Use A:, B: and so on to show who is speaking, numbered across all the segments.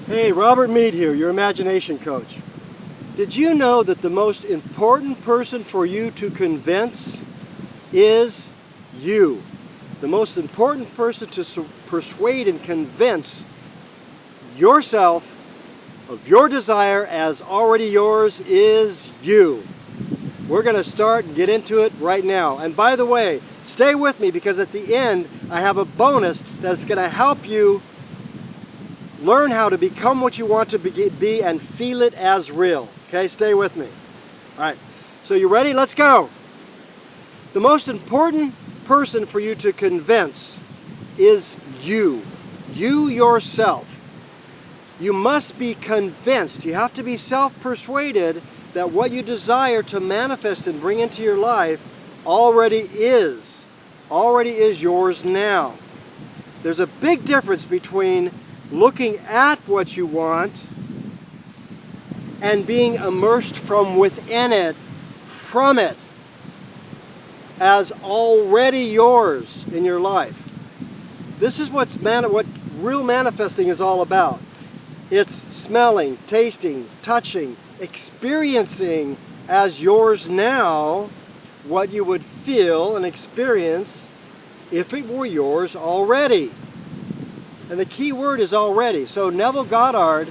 A: Hey, Robert Meade here, your imagination coach. Did you know that the most important person for you to convince is you? The most important person to persuade and convince yourself of your desire as already yours is you. We're going to start and get into it right now. And by the way, stay with me because at the end I have a bonus that's going to help you learn how to become what you want to be and feel it as real. Okay, stay with me. All right, so you ready? Let's go. The most important person for you to convince is you. You yourself. You must be convinced. You have to be self-persuaded that what you desire to manifest and bring into your life already is yours now. There's a big difference between looking at what you want and being immersed from within it, from it, as already yours in your life. This is what real manifesting is all about. It's smelling, tasting, touching, experiencing as yours now what you would feel and experience if it were yours already. And the key word is already. So Neville Goddard,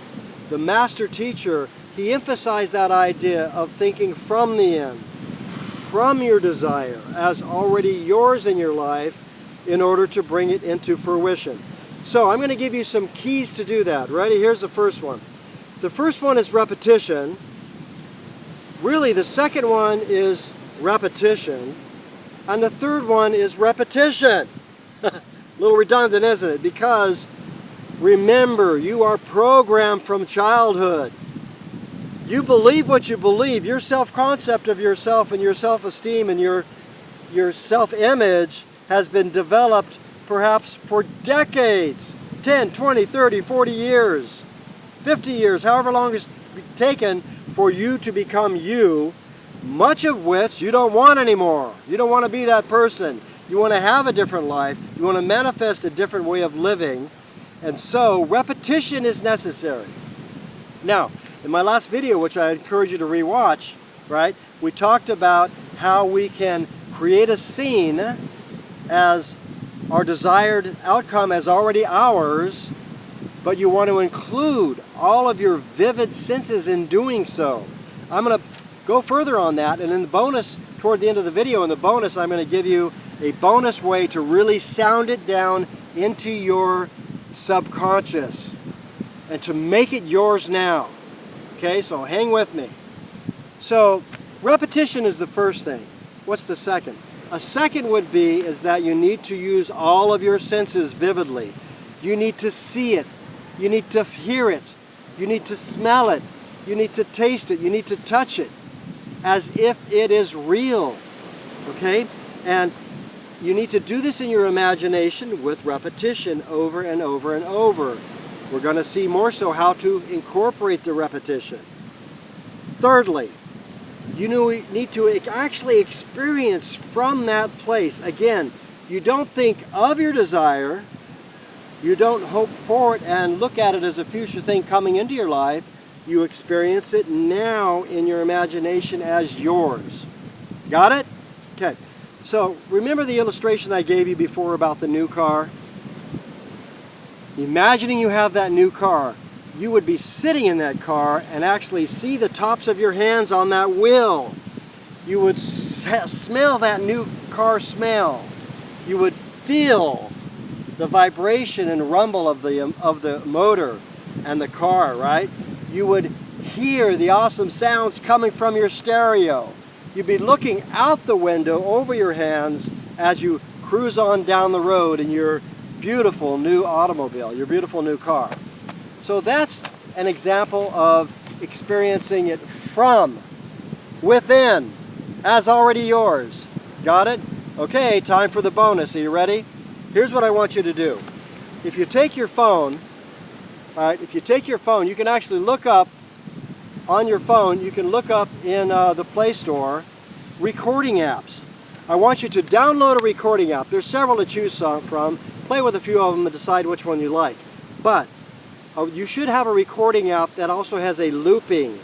A: the master teacher, he emphasized that idea of thinking from the end, from your desire, as already yours in your life in order to bring it into fruition. So I'm going to give you some keys to do that. Ready? Here's the first one. The first one is repetition. Really, the second one is repetition. And the third one is repetition. A little redundant, isn't it? Because remember, you are programmed from childhood. You believe what you believe. Your self-concept of yourself and your self-esteem and your self-image has been developed perhaps for decades. 10, 20, 30, 40 years, 50 years, however long it's taken for you to become you, much of which you don't want anymore. You don't want to be that person. You want to have a different life. You want to manifest a different way of living. And so repetition is necessary. Now, in my last video, which I encourage you to rewatch, right, we talked about how we can create a scene as our desired outcome as already ours, but you want to include all of your vivid senses in doing so. I'm going to go further on that, and in the bonus, toward the end of the video, in the bonus, I'm going to give you a bonus way to really sound it down into your subconscious and to make it yours now. Okay, so hang with me. So repetition is the first thing. What's the second? A second would be is that you need to use all of your senses vividly. You need to see it. You need to hear it. You need to smell it. You need to taste it. You need to touch it as if it is real. Okay? And you need to do this in your imagination with repetition over and over and over. We're going to see more so how to incorporate the repetition. Thirdly, you need to actually experience from that place. Again, you don't think of your desire, you don't hope for it and look at it as a future thing coming into your life. You experience it now in your imagination as yours. Got it? Okay. So remember the illustration I gave you before about the new car? Imagining you have that new car. You would be sitting in that car and actually see the tops of your hands on that wheel. You would smell that new car smell. You would feel the vibration and rumble of the motor and the car, right? You would hear the awesome sounds coming from your stereo. You'd be looking out the window over your hands as you cruise on down the road in your beautiful new automobile, your beautiful new car. So that's an example of experiencing it from within, as already yours. Got it? Okay, time for the bonus. Are you ready? Here's what I want you to do. If you take your phone, all right, you can actually look up on your phone, you can look up in the Play Store recording apps. I want you to download a recording app. There's several to choose from. Play with a few of them and decide which one you like. But you should have a recording app that also has a looping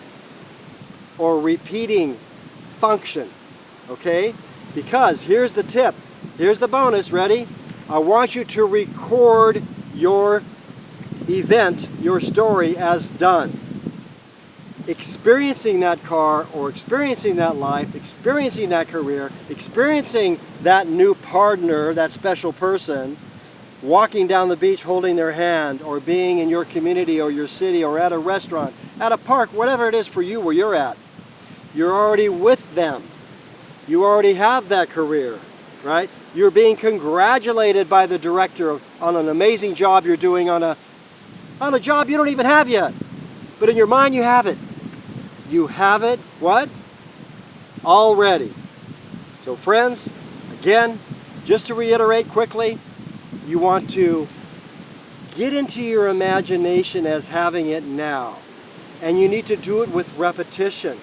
A: or repeating function, okay? Because here's the tip, here's the bonus, ready? I want you to record your event, your story as done. Experiencing that car or experiencing that life, experiencing that career, experiencing that new partner, that special person, walking down the beach holding their hand, or being in your community or your city or at a restaurant, at a park, whatever it is for you where you're at. You're already with them. You already have that career, right? You're being congratulated by the director on an amazing job you're doing on a job you don't even have yet. But in your mind you have it. You have it, what? Already. So friends, again, just to reiterate quickly, you want to get into your imagination as having it now. And you need to do it with repetition.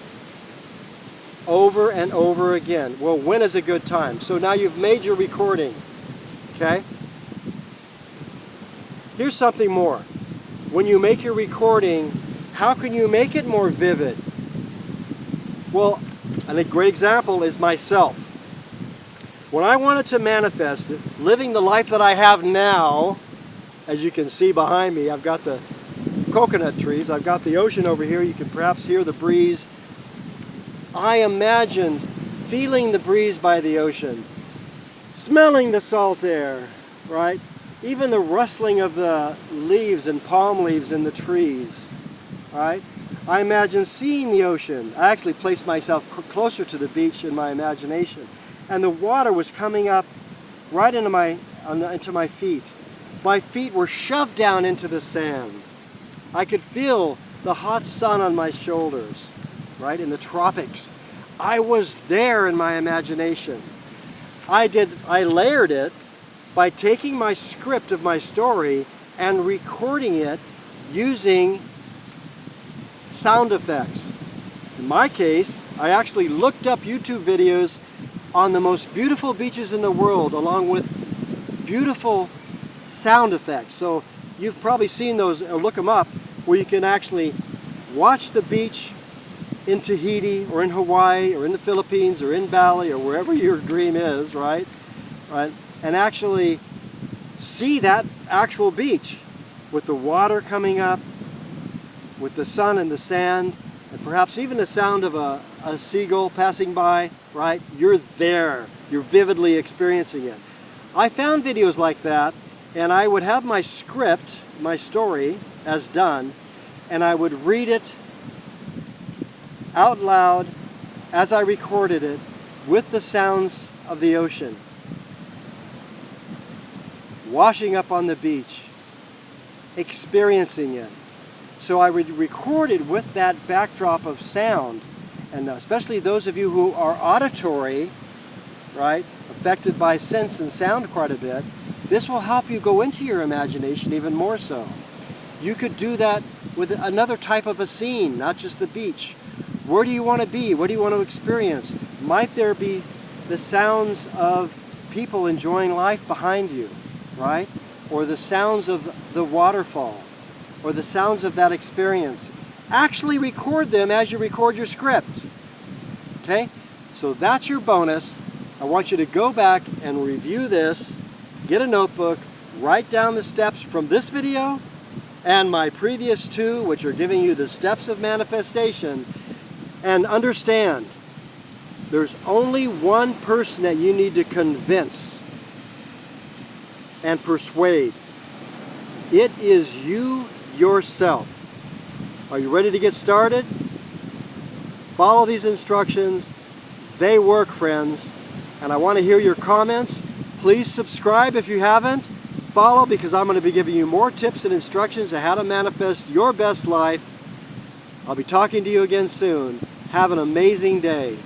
A: Over and over again. Well, when is a good time? So now you've made your recording. Okay? Here's something more. When you make your recording, how can you make it more vivid? Well, and a great example is myself. When I wanted to manifest it, living the life that I have now, as you can see behind me, I've got the coconut trees, I've got the ocean over here, you can perhaps hear the breeze. I imagined feeling the breeze by the ocean, smelling the salt air, right? Even the rustling of the leaves and palm leaves in the trees, right? I imagined seeing the ocean. I actually placed myself closer to the beach in my imagination. And the water was coming up right into my feet. My feet were shoved down into the sand. I could feel the hot sun on my shoulders, right, in the tropics. I was there in my imagination. I layered it by taking my script of my story and recording it using sound effects. In my case, I actually looked up YouTube videos on the most beautiful beaches in the world, along with beautiful sound effects. So you've probably seen those, or look them up, where you can actually watch the beach in Tahiti, or in Hawaii, or in the Philippines, or in Bali, or wherever your dream is, right? And actually see that actual beach with the water coming up, with the sun and the sand, and perhaps even the sound of a seagull passing by, right? You're there. You're vividly experiencing it. I found videos like that, and I would have my script, my story, as done, and I would read it out loud as I recorded it with the sounds of the ocean, washing up on the beach, experiencing it. So I would record it with that backdrop of sound, and especially those of you who are auditory, right, affected by sense and sound quite a bit, this will help you go into your imagination even more so. You could do that with another type of a scene, not just the beach. Where do you want to be? What do you want to experience? Might there be the sounds of people enjoying life behind you, right? Or the sounds of the waterfall, or the sounds of that experience. Actually record them as you record your script. Okay? So that's your bonus. I want you to go back and review this, get a notebook, write down the steps from this video and my previous two, which are giving you the steps of manifestation, and understand there's only one person that you need to convince and persuade. It is you yourself. Are you ready to get started? Follow these instructions. They work, friends. And I want to hear your comments. Please subscribe if you haven't. Follow, because I'm going to be giving you more tips and instructions on how to manifest your best life. I'll be talking to you again soon. Have an amazing day.